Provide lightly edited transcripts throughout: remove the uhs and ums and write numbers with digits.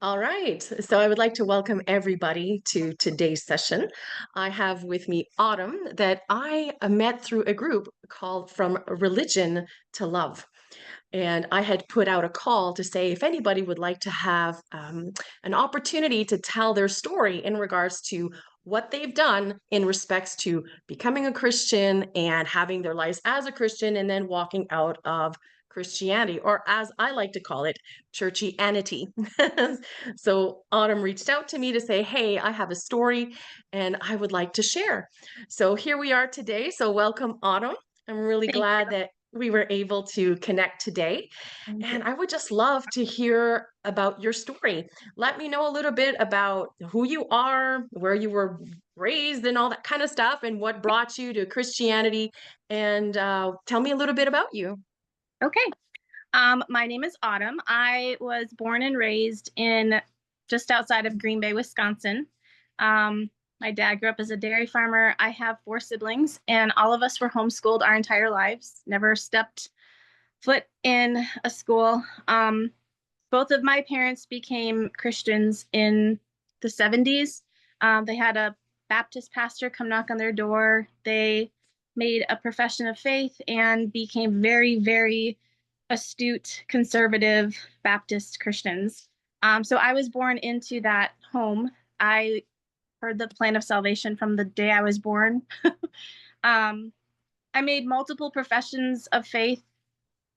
All right. So I would like to welcome everybody to today's session. I have with me Autumn that I met through a group called From Religion to Love. And I had put out a call to say if anybody would like to have an opportunity to tell their story in regards to what they've done in respects to becoming a Christian and having their lives as a Christian and then walking out of Christianity, or as I like to call it, churchianity. So Autumn reached out to me to say, hey, I have a story and I would like to share. So here we are today. So welcome, Autumn. I'm really Thank you. glad that we were able to connect today. Thank you. And I would just love to hear about your story. Let me know a little bit about who you are, where you were raised, and all that kind of stuff, and what brought you to Christianity. And tell me a little bit about you. Okay. My name is Autumn. I was born and raised in just outside of Green Bay, Wisconsin. My dad grew up as a dairy farmer. I have four siblings, and all of us were homeschooled our entire lives. Never stepped foot in a school. Both of my parents became Christians in the 70s. They had a Baptist pastor come knock on their door. They made a profession of faith and became very, very astute, conservative Baptist Christians. So I was born into that home. I heard the plan of salvation from the day I was born. um, I made multiple professions of faith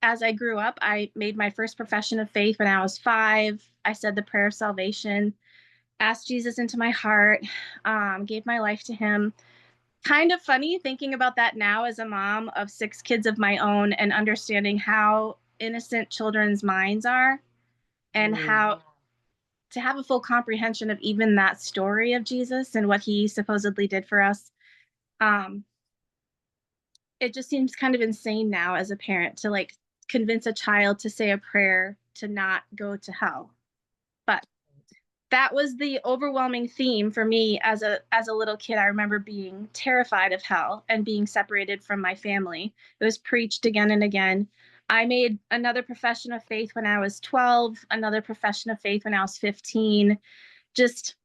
as I grew up. I made my first profession of faith when I was 5. I said the prayer of salvation, asked Jesus into my heart, gave my life to him. Kind of funny thinking about that now as a mom of 6 kids of my own and understanding how innocent children's minds are and Mm. how to have a full comprehension of even that story of Jesus and what he supposedly did for us. Um, it just seems kind of insane now as a parent to like convince a child to say a prayer to not go to hell. But that was the overwhelming theme for me as a little kid. I remember being terrified of hell and being separated from my family. It was preached again and again. I made another profession of faith when I was 12, another profession of faith when I was 15. Just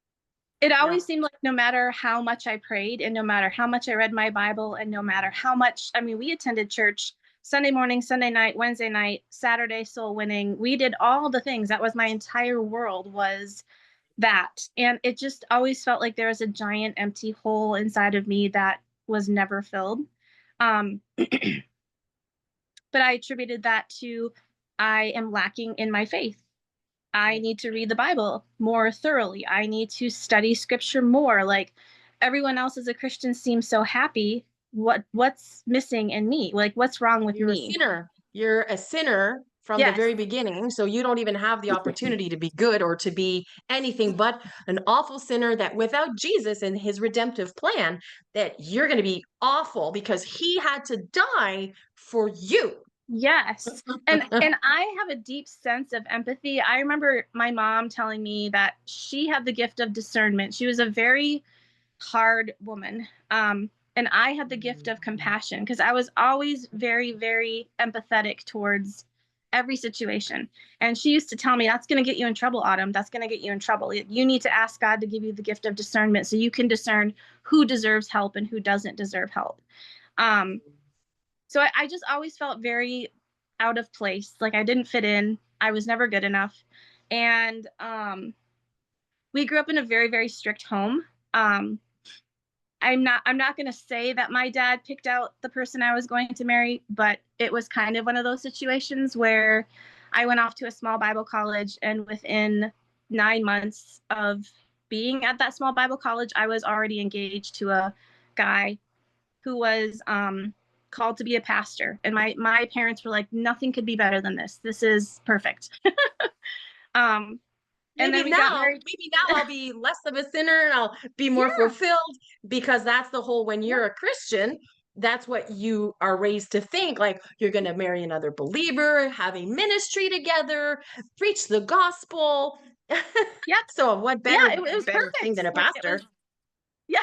it Yeah. always seemed like no matter how much I prayed and no matter how much I read my Bible and no matter how much, I mean, we attended church Sunday morning, Sunday night, Wednesday night, Saturday soul winning. We did all the things. That was my entire world was that. And it just always felt like there was a giant empty hole inside of me that was never filled. Um, but I attributed that to I am lacking in my faith. I need to read the Bible more thoroughly. I need to study scripture more. Like everyone else as a Christian seems so happy. What's missing in me? Like what's wrong with You're a me? sinner. You're a sinner from the Yes. very beginning. So you don't even have the opportunity to be good or to be anything but an awful sinner that without Jesus and his redemptive plan, that you're going to be awful because he had to die for you. Yes. And I have a deep sense of empathy. I remember my mom telling me that she had the gift of discernment. She was a very hard woman. And I had the gift of compassion because I was always very, very empathetic towards every situation. And she used to tell me, that's going to get you in trouble, Autumn. That's going to get you in trouble. You need to ask God to give you the gift of discernment so you can discern who deserves help and who doesn't deserve help. Um, so I just always felt very out of place. Like I didn't fit in. I was never good enough. And we grew up in a very, very strict home. Um, I'm not going to say that my dad picked out the person I was going to marry, but it was kind of one of those situations where I went off to a small Bible college and within 9 months of being at that small Bible college, I was already engaged to a guy who was called to be a pastor. And my parents were like, nothing could be better than this. This is perfect. um, and then we got married. Maybe now I'll be less of a sinner and I'll be more Yeah. fulfilled because that's the whole when Yeah. you're a Christian, that's what you are raised to think like you're going to marry another believer, have a ministry together, preach the gospel. Yep. So what Yeah. better It was better thing than perfect. a Like it pastor? was. Yeah.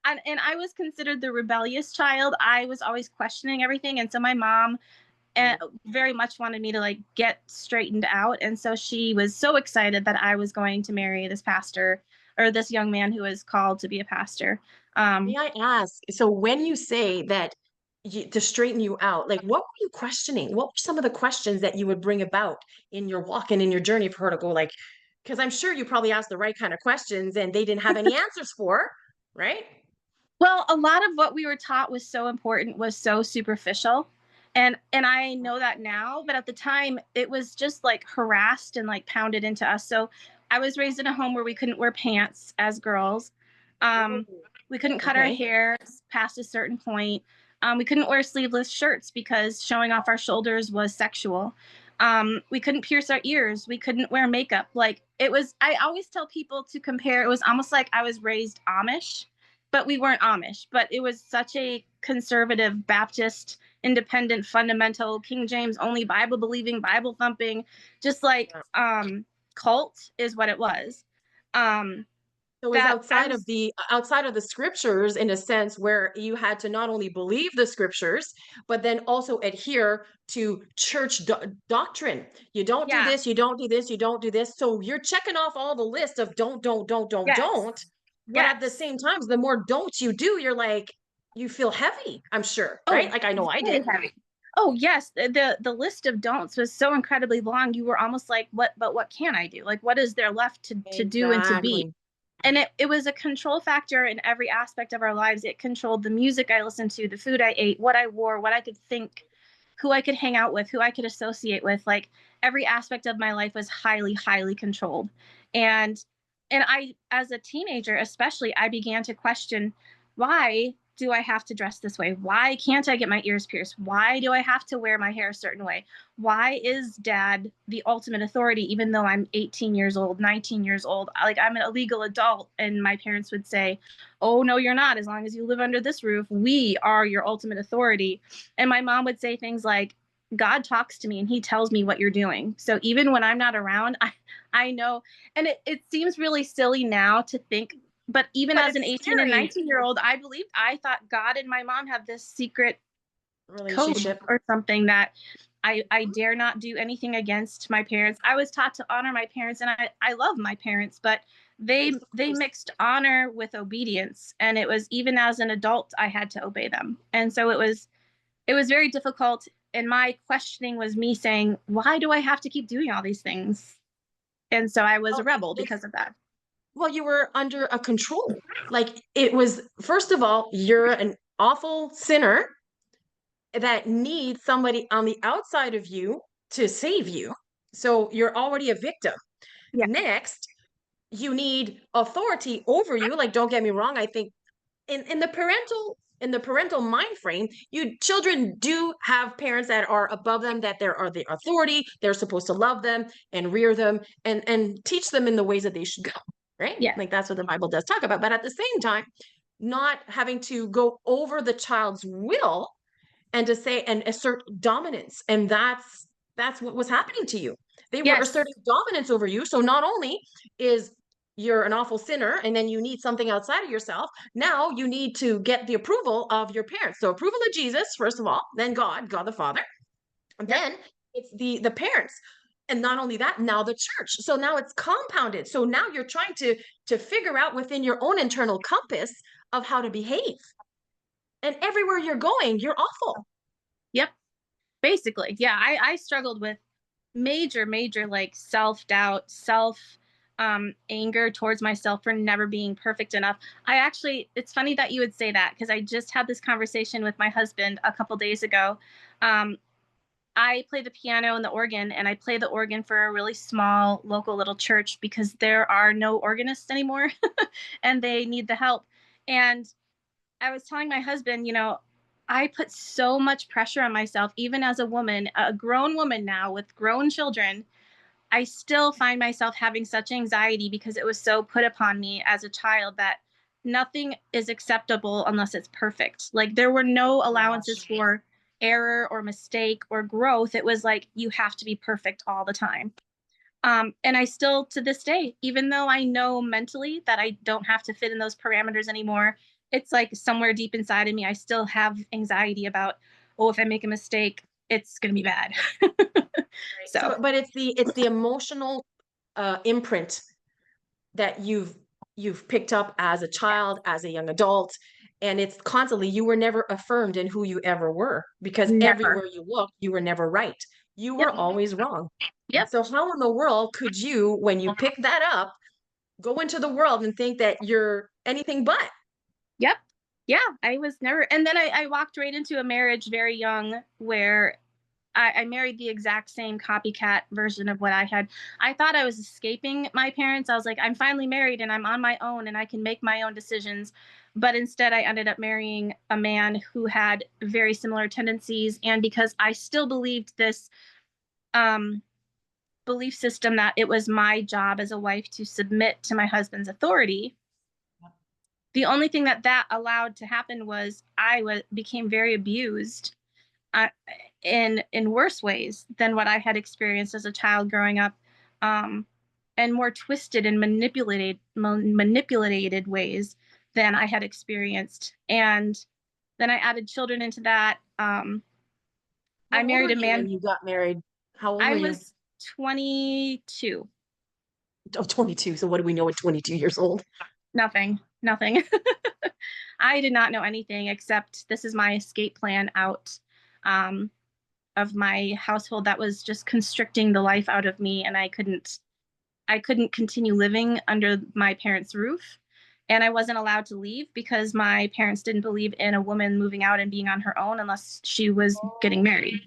And I was considered the rebellious child. I was always questioning everything. And so my mom and Mhm. very much wanted me to like get straightened out. And so she was so excited that I was going to marry this pastor, or this young man who was called to be a pastor. May Um, I ask, so when you say that to straighten you out, like what were you questioning? What were some of the questions that you would bring about in your walk and in your journey for her to go like, because I'm sure you probably asked the right kind of questions and they didn't have any answers for, right? Well, a lot of what we were taught was so important, was so superficial. And I know that now, but at the time it was just like harassed and like pounded into us. So I was raised in a home where we couldn't wear pants as girls. Oh, Um, we couldn't cut our okay. hair past a certain point. We couldn't wear sleeveless shirts because showing off our shoulders was sexual. We couldn't pierce our ears. We couldn't wear makeup. Like it was, I always tell people to compare, it was almost like I was raised Amish, but we weren't Amish. But it was such a conservative Baptist, independent, fundamental, King James only, Bible believing, Bible thumping, just like Yeah. cult is what it was. Um, So it was that I was, outside of the scriptures in a sense where you had to not only believe the scriptures, but then also adhere to church doctrine. You don't do yeah, this, you don't do this, you don't do this. So you're checking off all the list of yes, don't. But at the yes. same time, the more don'ts you do, you're like, you feel heavy, I'm sure, right? Oh, Like I know I very did. heavy. Oh yes, the list of don'ts was so incredibly long. You were almost like, what? But what can I do? Like, what is there left to do and to be? Exactly. And it was a control factor in every aspect of our lives. It controlled the music I listened to, the food I ate, what I wore, what I could think, who I could hang out with, who I could associate with. Like every aspect of my life was highly, highly controlled. And and I, as a teenager especially, I began to question, why do I have to dress this way? Why can't I get my ears pierced? Why do I have to wear my hair a certain way? Why is dad the ultimate authority, even though I'm 18 years old, 19 years old? Like I'm a legal adult. And my parents would say, oh, no, you're not. As long as you live under this roof, we are your ultimate authority. And my mom would say things like, God talks to me and he tells me what you're doing. So even when I'm not around, I know. And it seems really silly now to think, but even But as an it's 18 and scary 19-year-old, I thought God and my mom had this secret code relationship. or something that I dare not do anything against my parents. I was taught to honor my parents, and I love my parents, but Yes, of they course. mixed honor with obedience, and it was, even as an adult I had to obey them. And so it was very difficult, and my questioning was me saying, why do I have to keep doing all these things? And so I was a Well, rebel it's because of that. well, you were under a control. Like it was, first of all, you're an awful sinner that needs somebody on the outside of you to save you. So you're already a victim. Yeah. Next, you need authority over you. Like, don't get me wrong, I think in the parental mind frame, you children do have parents that are above them, that there are the authority, they're supposed to love them and rear them and teach them in the ways that they should go, right? Yeah. Like that's what the Bible does talk about. But at the same time, not having to go over the child's will and to say and assert dominance. And that's what was happening to you. They were Yes. asserting dominance over you. So not only is you're an awful sinner and then you need something outside of yourself, now you need to get the approval of your parents. So approval of Jesus, first of all, then God the Father, and Yep. then it's the parents. And not only that, now the church. So now it's compounded. So now you're trying to figure out within your own internal compass of how to behave. And everywhere you're going, you're awful. Yep. Basically, yeah. I struggled with major like self-doubt, self anger towards myself for never being perfect enough. I actually, it's funny that you would say that, because I just had this conversation with my husband a couple days ago. um I play the piano and the organ, and I play the organ for a really small local little church because there are no organists anymore and they need the help. And I was telling my husband, I put so much pressure on myself, even as a woman, a grown woman now with grown children. I still find myself having such anxiety because it was so put upon me as a child that nothing is acceptable unless it's perfect. Like there were no allowances Gosh. for error or mistake or growth. It was like you have to be perfect all the time. And I still, to this day, even though I know mentally that I don't have to fit in those parameters anymore, it's like somewhere deep inside of me, I still have anxiety about, oh, if I make a mistake, it's going to be bad. Right. So, So, but it's the emotional imprint that you've picked up as a child, as a young adult, and it's constantly you were never affirmed in who you ever were because never. everywhere you looked, you were never right. You were Yep. always wrong. Yep. So how in the world could you, when you pick that up, go into the world and think that you're anything but? Yep. Yeah. I was never, and then I walked right into a marriage very young where I married the exact same copycat version of what I had. I thought I was escaping my parents. I was like, I'm finally married and I'm on my own and I can make my own decisions. But instead, I ended up marrying a man who had very similar tendencies. And because I still believed this um, belief system that it was my job as a wife to submit to my husband's authority, the only thing that allowed to happen was became very abused uh, in worse ways than what I had experienced as a child growing up, um, and more twisted and manipulated ways than I had experienced. And then I added children into that. How I old married were a you when man. you got married? How old were I you? was 22. Oh, 22. So what do we know at 22 years old? Nothing. Nothing. I did not know anything except this is my escape plan out. Um, of my household that was just constricting the life out of me, and I couldn't continue living under my parents' roof, and I wasn't allowed to leave because my parents didn't believe in a woman moving out and being on her own unless she was getting married.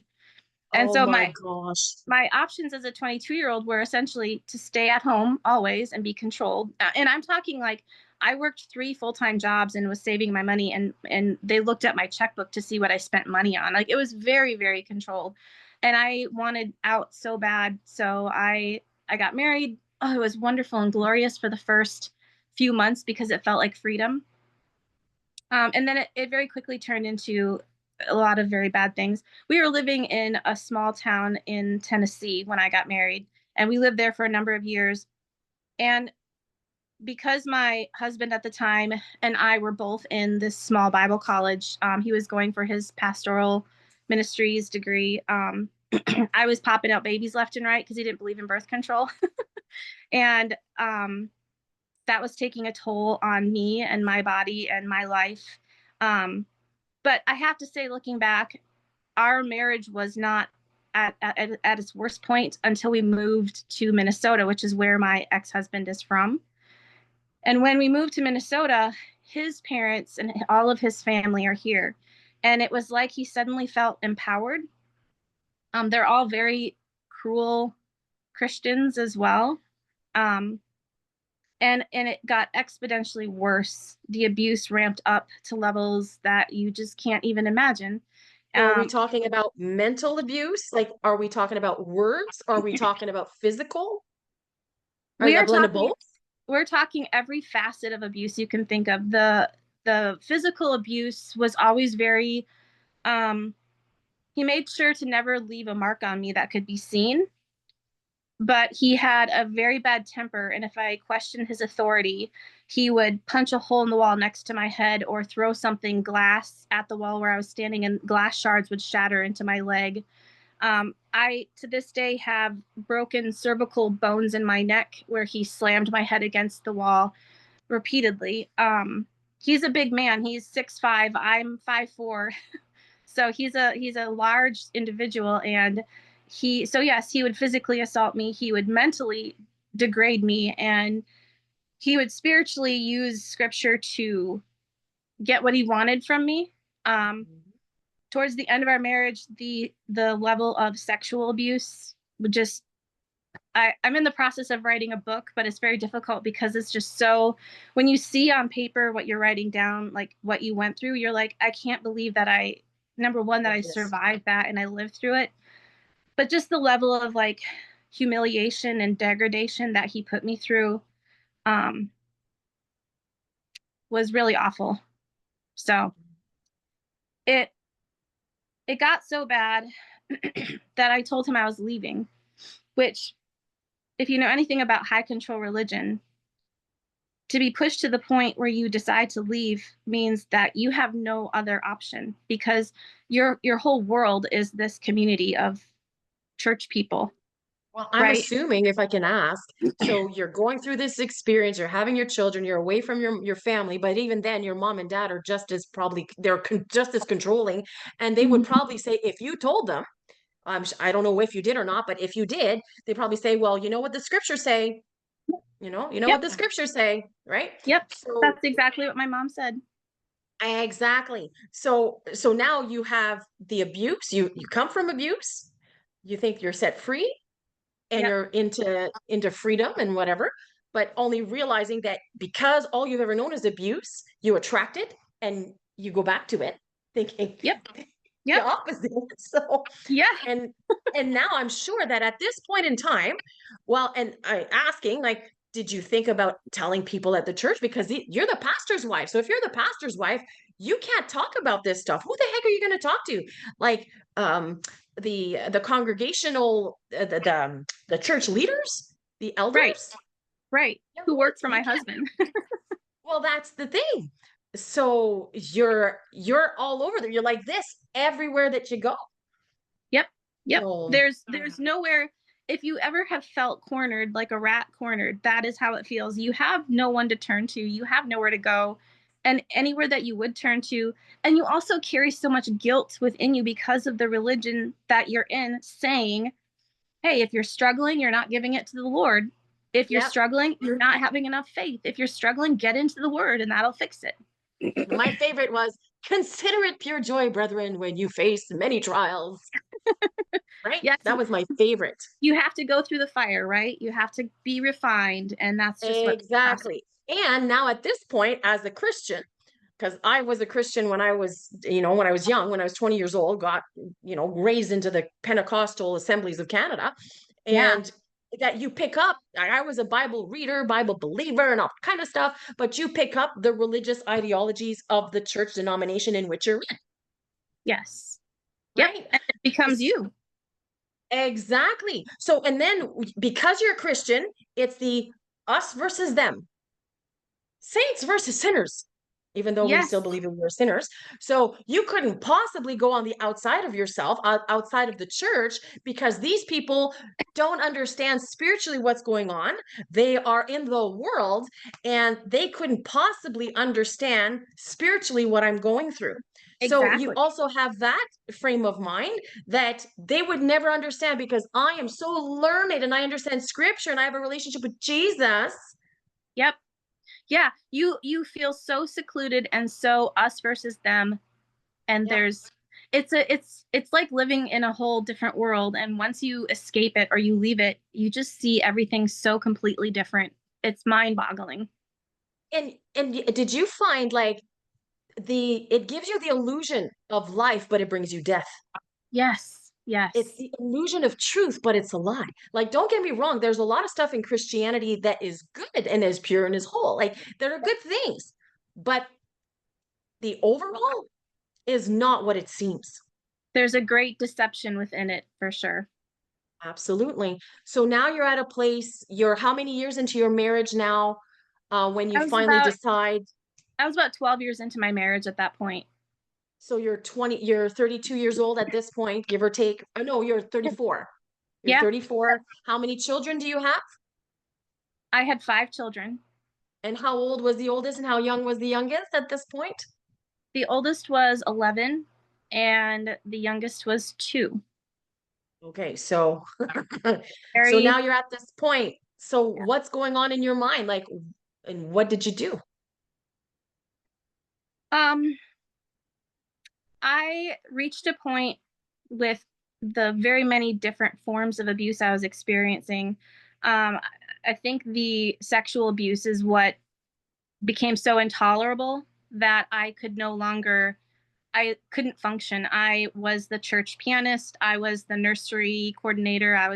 And Oh so my my gosh. my options as a 22-year-old were essentially to stay at home always and be controlled. And I'm talking like I worked 3 full-time jobs and was saving my money, and they looked at my checkbook to see what I spent money on. Like it was very, very controlled. And I wanted out so bad. So I got married. Oh, it was wonderful and glorious for the first few months because it felt like freedom. And then it very quickly turned into a lot of very bad things. We were living in a small town in Tennessee when I got married, and we lived there for a number of years. And because my husband at the time and I were both in this small Bible college, he was going for his pastoral ministries degree. I was popping out babies left and right because he didn't believe in birth control. And that was taking a toll on me and my body and my life. Um, but I have to say, looking back, our marriage was not at its worst point until we moved to Minnesota, which is where my ex-husband is from. And when we moved to Minnesota, his parents and all of his family are here. And it was like he suddenly felt empowered. They're all very cruel Christians as well. Um, and it got exponentially worse. The abuse ramped up to levels that you just can't even imagine. So are we Um, talking about mental abuse? Like, are we talking about words? Are we talking about physical? Are we you a are blend of talking both? we're talking every facet of abuse you can think of. The physical abuse was always very he made sure to never leave a mark on me that could be seen, but he had a very bad temper, and if I questioned his authority, he would punch a hole in the wall next to my head or throw something glass at the wall where I was standing, and glass shards would shatter into my leg. I, to this day, have broken cervical bones in my neck where he slammed my head against the wall repeatedly. He's a big man. He's 6'5". I'm 5'4". So he's a large individual, and so yes, he would physically assault me. He would mentally degrade me, and he would spiritually use scripture to get what he wanted from me. Um, Towards the end of our marriage, the level of sexual abuse would just I'm in the process of writing a book, but it's very difficult because it's just so when you see on paper what you're writing down, like what you went through, you're like, I can't believe that I number one that Like I this. survived that and I lived through it. But just the level of like humiliation and degradation that he put me through um was really awful. So it it got so bad that I told him I was leaving, which if you know anything about high control religion, to be pushed to the point where you decide to leave means that you have no other option because your whole world is this community of church people, Well, I'm right? assuming if I can ask, so you're going through this experience, you're having your children, you're away from your family, but even then your mom and dad are just as probably just as controlling, and they would Mhm. probably say if you told them, I don't know if you did or not, but if you did, they probably say, well, you know what the scriptures say, you know what Yep, the scriptures say, right? yep. So That's exactly what my mom said. exactly. So now you have the abuse, you come from abuse, you think you're set free, and Yep, you're into freedom and whatever, but only realizing that because all you've ever known is abuse, you attract it and you go back to it thinking yep, the yep. opposite. So Yeah, and and now I'm sure that at this point in time, well, and I asking like, did you think about telling people at the church, because you're the pastor's wife, so if you're the pastor's wife, you can't talk about this stuff. Who the heck are you going to talk to? Like the congregational the church leaders, the right, elders? right. Yeah, Who work for you my can't. husband. Well, that's the thing. So you're all over there, you're like this everywhere that you go. Yep. Yep. So There's nowhere, if you ever have felt cornered like a rat cornered, that is how it feels. You have no one to turn to. You have nowhere to go. And anywhere that you would turn to, and you also carry so much guilt within you because of the religion that you're in, saying, "Hey, if you're struggling, you're not giving it to the Lord. If you're yeah. struggling, you're not having enough faith. If you're struggling, get into the word and that'll fix it." My favorite was, consider it pure joy, brethren, when you face many trials. Right? Yes, That was my favorite. you have to go through the fire, right? You have to be refined, and that's just what the process. Exactly. And now at this point, as a Christian, because I was a Christian when I was, when I was young, when I was 20 years old, got, raised into the Pentecostal Assemblies of Canada. Yeah, And that you pick up, I was a Bible reader, Bible believer, and all kind of stuff, but you pick up the religious ideologies of the church denomination in which you're in, yes. Yep, right? and it becomes you. Exactly. So, and then because you're a Christian, it's the us versus them, saints versus sinners, even though we still Yes, believe that we're sinners. So you couldn't possibly go on the outside of yourself, outside of the church, because these people don't understand spiritually what's going on. They are in the world and they couldn't possibly understand spiritually what I'm going through. So you exactly. also have that frame of mind that they would never understand, because I am so learned and I understand scripture and I have a relationship with Jesus. Yep. Yeah, you feel so secluded and so us versus them, and Yeah. it's like living in a whole different world, and once you escape it or you leave it, you just see everything so completely different. It's mind-boggling. And did you find like it gives you the illusion of life, but it brings you death. Yes. It's Yes. the illusion of truth, but it's a lie. Like, don't get me wrong, there's a lot of stuff in Christianity that is good and is pure and is whole. Like, there are good things, but the overall is not what it seems. There's a great deception within it for sure. Absolutely. So now you're at a place, you're how many years into your marriage now, when you I was finally about decide? I was about 12 years into my marriage at that point. So you're 32 years old at this point, give or take. Oh, no, you're 34. You're Yeah, 34. How many children do you have? I had 5 children. And how old was the oldest and how young was the youngest at this point? The oldest was 11 and the youngest was 2. Okay, so so Very now you're at this point. So what's going on in your mind? Like, and what did you do? um I reached a point with the very many different forms of abuse I was experiencing. Um I think the sexual abuse is what became so intolerable that I couldn't function. I was the church pianist, I was the nursery coordinator, I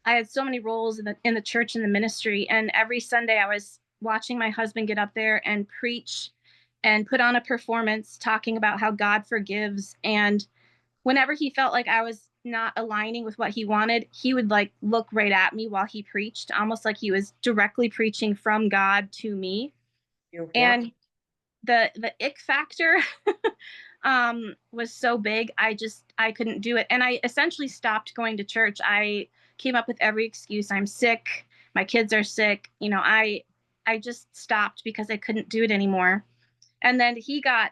had so many roles in the church and the ministry, and every Sunday I was watching my husband get up there and preach and put on a performance talking about how God forgives, and whenever he felt like I was not aligning with what he wanted, he would like look right at me while he preached, almost like he was directly preaching from God to me. Yeah. And the ick factor was so big, I couldn't do it. And I essentially stopped going to church. I came up with every excuse. I'm sick, my kids are sick. I just stopped because I couldn't do it anymore. And then he got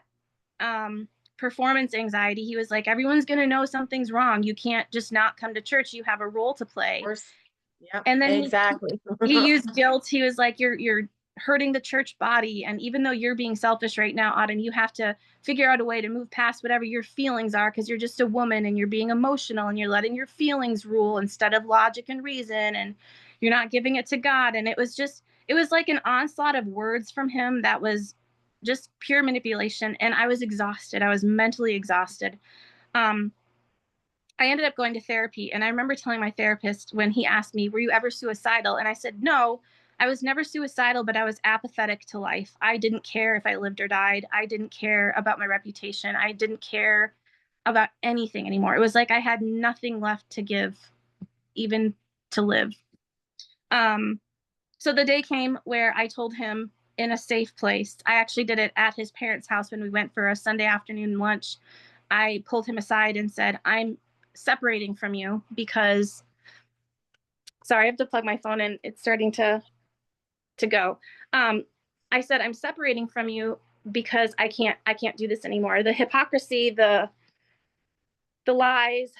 um performance anxiety. He was like, everyone's going to know something's wrong. You can't just not come to church. You have a role to Of play. course. Yep. And then Exactly. he used guilt. He was like, you're hurting the church body, and even though you're being selfish right now, Autumn, you have to figure out a way to move past whatever your feelings are, because you're just a woman and you're being emotional and you're letting your feelings rule instead of logic and reason, and you're not giving it to God. And it was like an onslaught of words from him that was just pure manipulation, and I was exhausted. I was mentally exhausted. um I ended up going to therapy. And I remember telling my therapist when he asked me, were you ever suicidal? And I said, no, I was never suicidal, but I was apathetic to life. I didn't care if I lived or died. I didn't care about my reputation. I didn't care about anything anymore. It was like I had nothing left to give, even to live. Um, so the day came where I told him in a safe place. I actually did it at his parents' house when we went for a Sunday afternoon lunch. I pulled him aside and said, I'm separating from you because, sorry, I have to plug my phone in. It's starting to go. Um, I said, I'm separating from you because I can't do this anymore. The hypocrisy, the lies,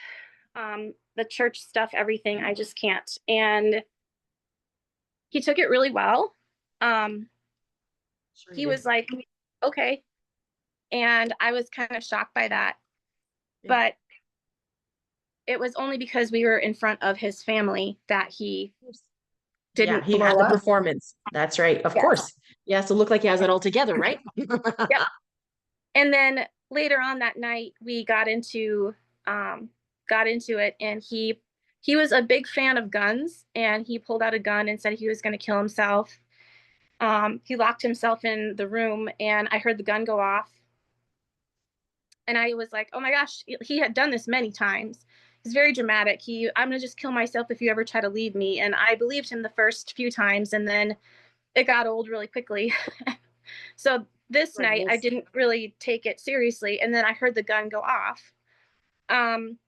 the church stuff, everything, I just can't. And he took it really well. Um, Sure you he did. was like, okay. And I was kind of shocked by that. Yeah. But it was only because we were in front of his family that he Yeah, didn't he had blow the up. performance. That's right. Of Yeah. course. He has to look like he has it all together, right? Yep. And then later on that night, we um, got into it, and he was a big fan of guns, and he pulled out a gun and said he was going to kill himself. He locked himself in the room, and I heard the gun go off, and I was like, oh my gosh, he had done this many times. He's very dramatic. I'm gonna just kill myself if you ever try to leave me. And I believed him the first few times, and then it got old really quickly. So this night I Goodness. didn't really take it seriously, and then I heard the gun go off. Um,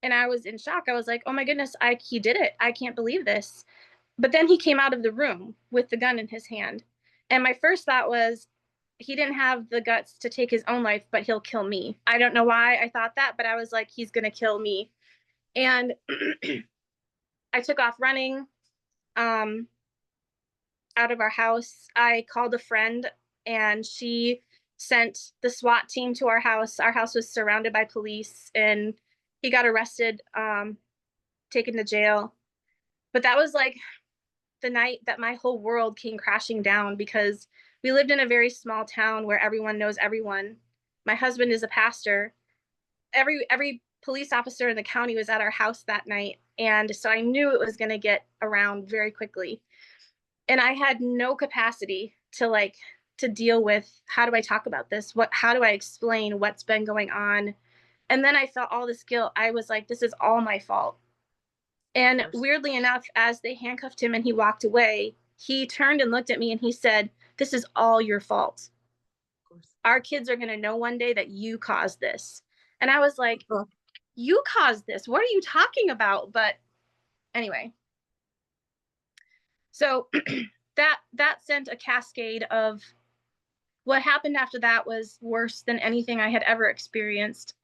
and I was in shock. I was like, "Oh my goodness, he did it. I can't believe this." But then he came out of the room with the gun in his hand. And my first thought was, he didn't have the guts to take his own life, but he'll kill me. I don't know why I thought that, but I was like, he's going to kill me. And I took off running um, out of our house. I called a friend, and she sent the SWAT team to our house. Our house was surrounded by police, and he got arrested, taken to jail. But that was like the night that my whole world came crashing down, because we lived in a very small town where everyone knows everyone. My husband is a pastor. Every police officer in the county was at our house that night, and so I knew it was going to get around very quickly. And I had no capacity to deal with, how do I talk about this? How do I explain what's been going on? And then I felt all this guilt. I was like, this is all my fault. Of And course. weirdly enough, as they handcuffed him and he walked away, he turned and looked at me and he said, this is all your fault. Of course. Our kids are going to know one day that you caused this. And I was like, Huh. you caused this? What are you talking about? But anyway, so that sent a cascade of, what happened after that was worse than anything I had ever experienced.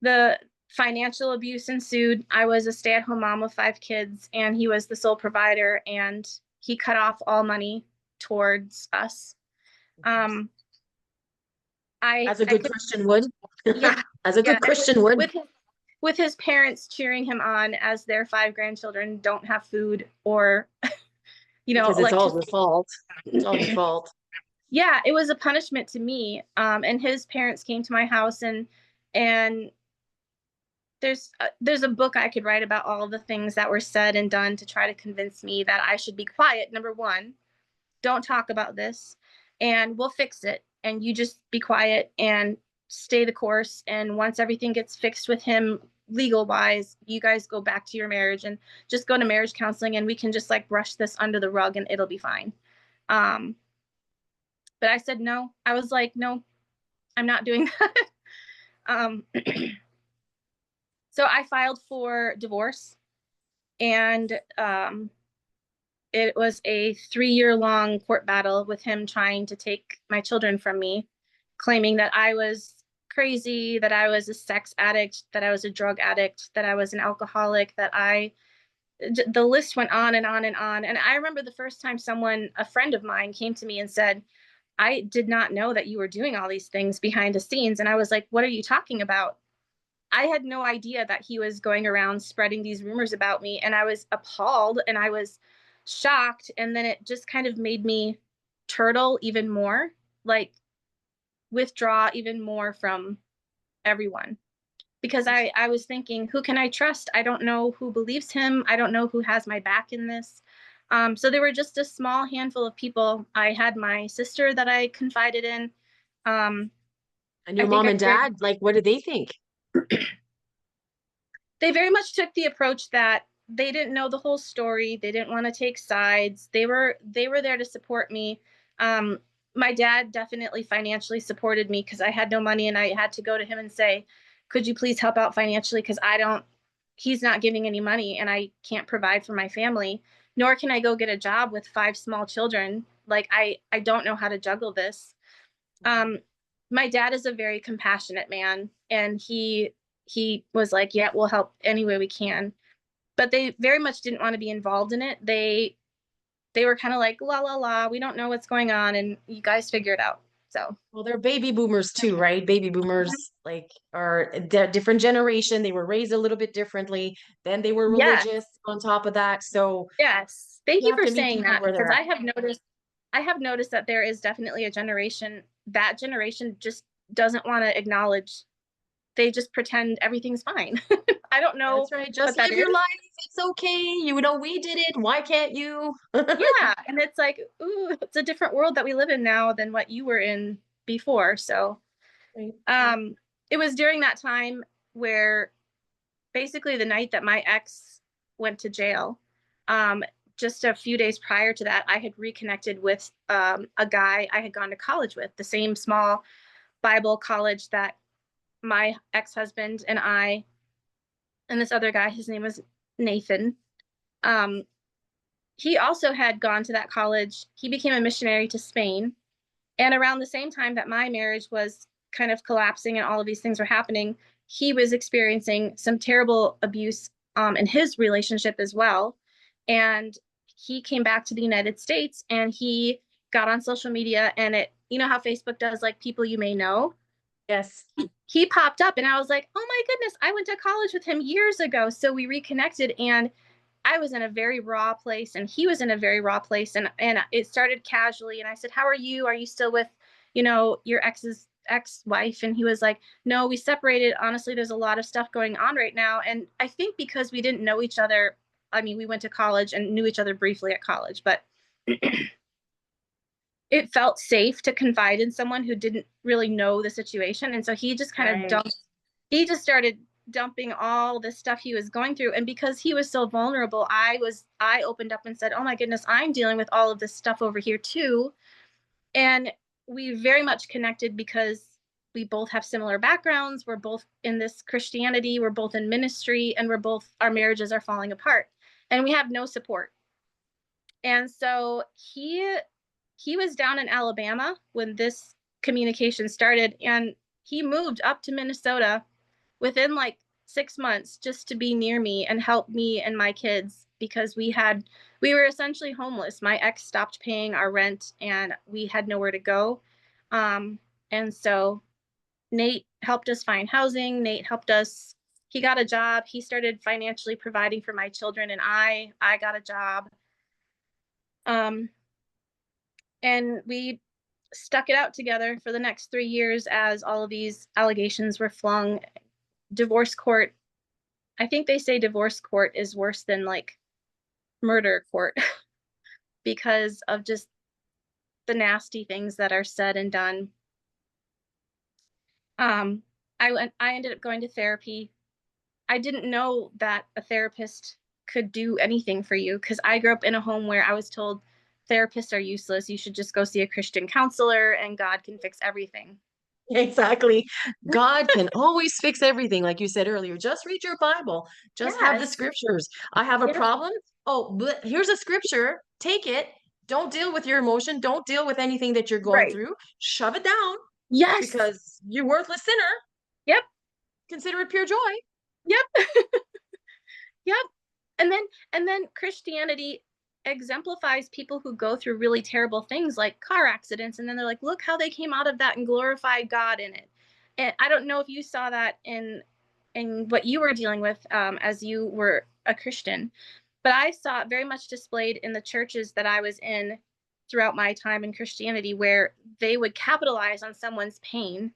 The financial abuse ensued. I was a stay-at-home mom of 5 kids, and he was the sole provider, and he cut off all money towards us. Of course. Um, I As a I good could, Christian would. yeah, As a yeah, good Christian would. with his parents cheering him on as their 5 grandchildren don't have food or Because it's all your electricity. fault. It's all your fault. Yeah, it was a punishment to me. And his parents came to my house, and there's a book I could write about all of the things that were said and done to try to convince me that I should be quiet. Number one, don't talk about this, and we'll fix it. And you just be quiet and stay the course. And once everything gets fixed with him legal wise, you guys go back to your marriage and just go to marriage counseling and we can just like brush this under the rug and it'll be fine. Um, but I said no. I was like, no, I'm not doing that. um, so I filed for divorce, and it was a 3 year long court battle with him trying to take my children from me, claiming that I was crazy, that I was a sex addict, that I was a drug addict, that I was an alcoholic, the list went on and on and on. And I remember the first time a friend of mine, came to me and said, I did not know that you were doing all these things behind the scenes. And I was like, what are you talking about? I had no idea that he was going around spreading these rumors about me. And I was appalled and I was shocked. And then it just kind of made me turtle even more, like withdraw even more from everyone. Because I was thinking, who can I trust? I don't know who believes him. I don't know who has my back in this. So there were just a small handful of people. I had my sister that I confided in. Um, And I your think mom I and shared dad, like, what do they think? They very much took the approach that they didn't know the whole story. They didn't want to take sides. They were there to support me. Um, my dad definitely financially supported me because I had no money and I had to go to him and say, "Could you please help out financially? Because I don't. He's not giving any money and I can't provide for my family. Nor can I go get a job with 5 small children. Like I don't know how to juggle this." um my dad is a very compassionate man, and he was like, yeah, we'll help any way we can, but they very much didn't want to be involved in it. They were kind of like, la la la, we don't know what's going on and you guys figure it out. So Well, they're baby boomers too, right? Baby boomers like are a different generation. They were raised a little bit differently. Then they were yes, religious on top of that. So yes, thank you you have for to meet saying people that, where they're because at. I have noticed that there is definitely a generation, that generation just doesn't want to acknowledge. They just pretend everything's fine. I don't know That's right. what Just that live is. your life. It's okay. You know, we did it. Why can't you? Yeah, and it's like, ooh, it's a different world that we live in now than what you were in before. So, Right. um, it was during that time where basically the night that my ex went to jail, um, just a few days prior to that, I had reconnected with a guy I had gone to college with, the same small Bible college that my ex-husband and I and this other guy, his name was Nathan. Um, he also had gone to that college. He became a missionary to Spain. And around the same time that my marriage was kind of collapsing and all of these things were happening, he was experiencing some terrible abuse in his relationship as well. And he came back to the United States and he got on social media, and you know how Facebook does like people you may know? Yes. He popped up and I was like, oh my goodness, I went to college with him years ago. So we reconnected, and I was in a very raw place and he was in a very raw place, and it started casually, and I said, "How are you? Are you still with, your ex's ex-wife?" And he was like, "No, we separated. Honestly, there's a lot of stuff going on right now." And I think because we didn't know each other, I mean, we went to college and knew each other briefly at college, but it felt safe to confide in someone who didn't really know the situation. And so Right. he just started dumping all the stuff he was going through. And because he was so vulnerable, I opened up and said, "Oh my goodness, I'm dealing with all of this stuff over here too." And we very much connected because we both have similar backgrounds. We're both in this Christianity, we're both in ministry, and our marriages are falling apart. And we have no support. And so he was down in Alabama when this communication started, and he moved up to Minnesota within like 6 months just to be near me and help me and my kids, because we were essentially homeless. My ex stopped paying our rent and we had nowhere to go. And so Nate helped us find housing. Nate helped us. He got a job. He started financially providing for my children, and I got a job. Um, and we stuck it out together for the next 3 years as all of these allegations were flung. Divorce court, I think they say divorce court is worse than like murder court because of just the nasty things that are said and done. Um, I ended up going to therapy. I didn't know that a therapist could do anything for you because I grew up in a home where I was told therapists are useless. You should just go see a Christian counselor and God can fix everything. Exactly. God can always fix everything, like you said earlier. Just read your Bible. Just have the Yes. scriptures. I have a Yes. problem. Oh, but here's a scripture. Take it. Don't deal with your emotion. Don't deal with anything that you're going Right. through. Shove it down Yes. because you're worthless sinner. Yep. Consider it pure joy. Yep. Yep. And then Christianity exemplifies people who go through really terrible things like car accidents, and then they're like, look how they came out of that and glorified God in it. And I don't know if you saw that in what you were dealing with as you were a Christian, but I saw it very much displayed in the churches that I was in throughout my time in Christianity, where they would capitalize on someone's pain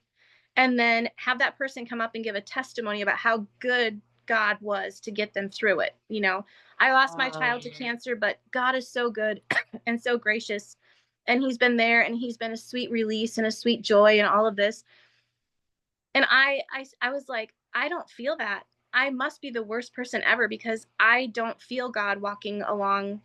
and then have that person come up and give a testimony about how good God was to get them through it. You know, I lost my child to cancer, but God is so good and so gracious. And he's been there and he's been a sweet release and a sweet joy and all of this. And I was like, I don't feel that. I must be the worst person ever because I don't feel God walking along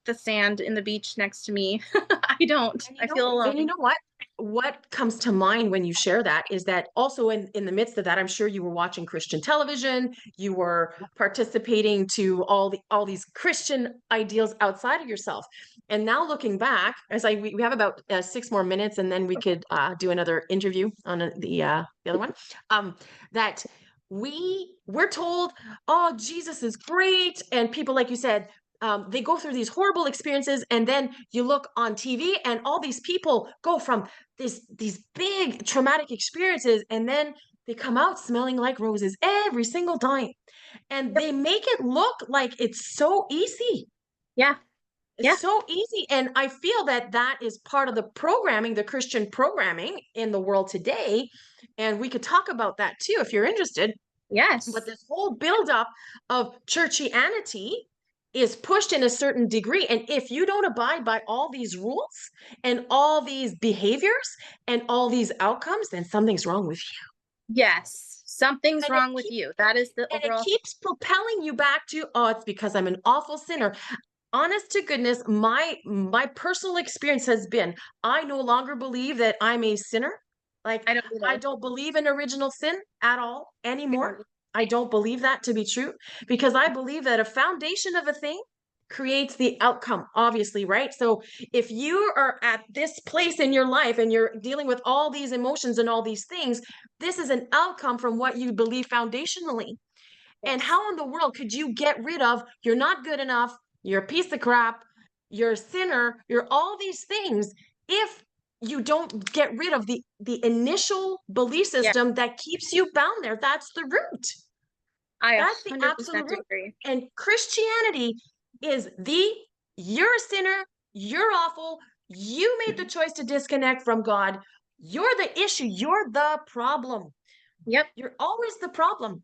the sand in the beach next to me. I don't. I feel And you alone. know what? What comes to mind when you share that is that also in the midst of that, I'm sure you were watching Christian television, you were participating to all these Christian ideals outside of yourself. And now looking back, as we have about 6 more minutes, and then we could do another interview on the other one. That we're told, oh, Jesus is great, and people like you said, they go through these horrible experiences, and then you look on TV and all these people go from these big traumatic experiences, and then they come out smelling like roses every single time, and Yep. they make it look like it's so easy. Yeah. Yeah. It's so easy, and I feel that that is part of the programming, the Christian programming in the world today, and we could talk about that too if you're interested. But Yes. this whole buildup of churchianity is pushed in a certain degree. And if you don't abide by all these rules and all these behaviors and all these outcomes, then something's wrong with you. Yes, something's And it wrong with you. That is the and it overall thing. keeps propelling you back to, oh, it's because I'm an awful sinner. Honest to goodness, my personal experience has been I no longer believe that I'm a sinner. Like I don't I either. don't believe in original sin at all I anymore. don't. I don't believe that to be true because I believe that a foundation of a thing creates the outcome, obviously, right? So if you are at this place in your life and you're dealing with all these emotions and all these things, this is an outcome from what you believe foundationally. And Yes. how in the world could you get rid of you're not good enough, you're a piece of crap, you're a sinner, you're all these things if you don't get rid of the initial belief Yeah, system that keeps you bound there? That's the root. I That's the 100% absolute root. agree. And Christianity is the you're a sinner, you're awful, you made the choice to disconnect from God. You're the issue, you're the problem. Yep. You're always the problem.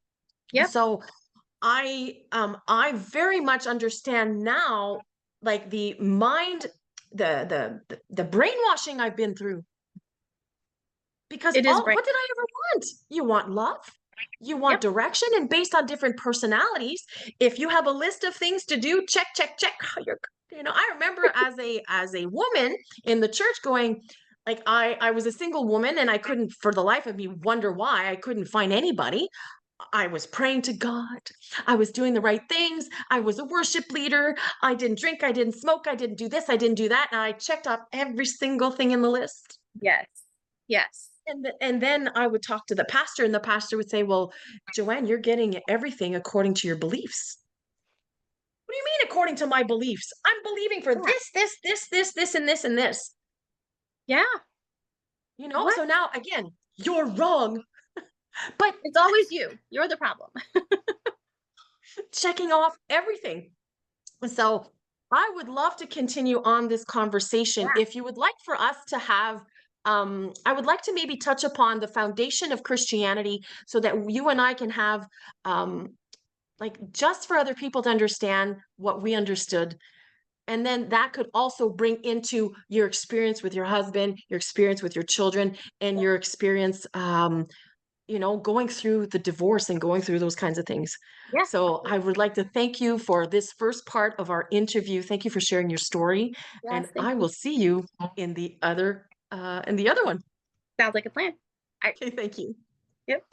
Yep. So I very much understand now, like the mind, the brainwashing I've been through. Because It is all brain. what did I ever want? You want love, you want Yep. direction, and based on different personalities, if you have a list of things to do, check, check, check. You're, I remember as a woman in the church going, like I was a single woman and I couldn't for the life of me wonder why I couldn't find anybody. I was praying to God. I was doing the right things. I was a worship leader. I didn't drink. I didn't smoke. I didn't do this. I didn't do that. And I checked off every single thing in the list. Yes. Yes. And then I would talk to the pastor, and the pastor would say, well, Joanne, you're getting everything according to your beliefs. What do you mean according to my beliefs? I'm believing for Yeah. this, and this, and this. Yeah. What? So now again, you're wrong. But It's always you. You're the problem. checking off everything. So I would love to continue on this conversation. Yeah. If you would like for us to have, I would like to maybe touch upon the foundation of Christianity so that you and I can have, like, just for other people to understand what we understood. And then that could also bring into your experience with your husband, your experience with your children, and your experience going through the divorce and going through those kinds of things. Yeah. So I would like to thank you for this first part of our interview. Thank you for sharing your story, and Yes. Thank I you. will see you in the other one. Sounds like a plan. All right. Okay, thank you. Yep.